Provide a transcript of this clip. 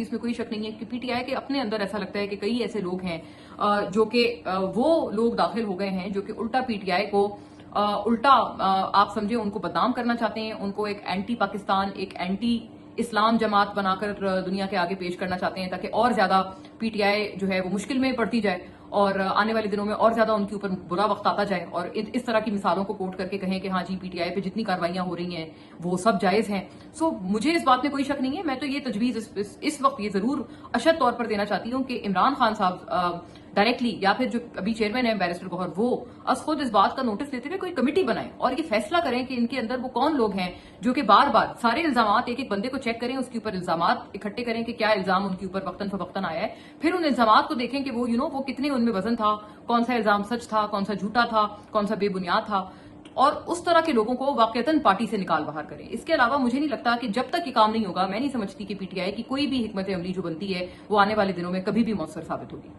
اس میں کوئی شک نہیں ہے کہ پی ٹی آئی کے اپنے اندر ایسا لگتا ہے کہ کئی ایسے لوگ ہیں جو کہ وہ لوگ داخل ہو گئے ہیں جو کہ الٹا پی ٹی آئی کو الٹا آپ سمجھے ان کو بدنام کرنا چاہتے ہیں، ان کو ایک اینٹی پاکستان، ایک اینٹی اسلام جماعت بنا کر دنیا کے آگے پیش کرنا چاہتے ہیں تاکہ اور زیادہ پی ٹی آئی جو ہے وہ مشکل میں پڑتی جائے اور آنے والے دنوں میں اور زیادہ ان کے اوپر برا وقت آتا جائے، اور اس طرح کی مثالوں کو کوٹ کر کے کہیں کہ ہاں جی پی ٹی آئی پہ جتنی کاروائیاں ہو رہی ہیں وہ سب جائز ہیں۔ مجھے اس بات میں کوئی شک نہیں ہے، میں تو یہ تجویز اس وقت یہ ضرور اشد طور پر دینا چاہتی ہوں کہ عمران خان صاحب ڈائریکٹلی یا پھر جو ابھی چیئرمین ہے بیرسٹر گوہر، وہ از خود اس بات کا نوٹس لیتے ہوئے کوئی کمیٹی بنائیں اور یہ فیصلہ کریں کہ ان کے اندر وہ کون لوگ ہیں جو کہ بار بار سارے الزامات ایک ایک بندے کو چیک کریں، اس کے اوپر الزامات اکٹھے کریں کہ کیا الزام ان کے اوپر وقتاً فوقتاً آیا ہے، پھر ان الزامات کو دیکھیں کہ وہ وہ کتنے ان میں وزن تھا، کون سا الزام سچ تھا، کون سا جھوٹا تھا، کون سا بے بنیاد تھا، اور اس طرح کے لوگوں کو واقعتاً پارٹی سے نکال باہر کریں۔ اس کے علاوہ مجھے نہیں لگتا کہ جب تک یہ کام نہیں ہوگا، میں نہیں سمجھتی کہ پی ٹی آئی کی کوئی بھی حکمت عملی جو بنتی ہے وہ آنے والے دنوں میں کبھی بھی مؤثر ثابت ہوگی۔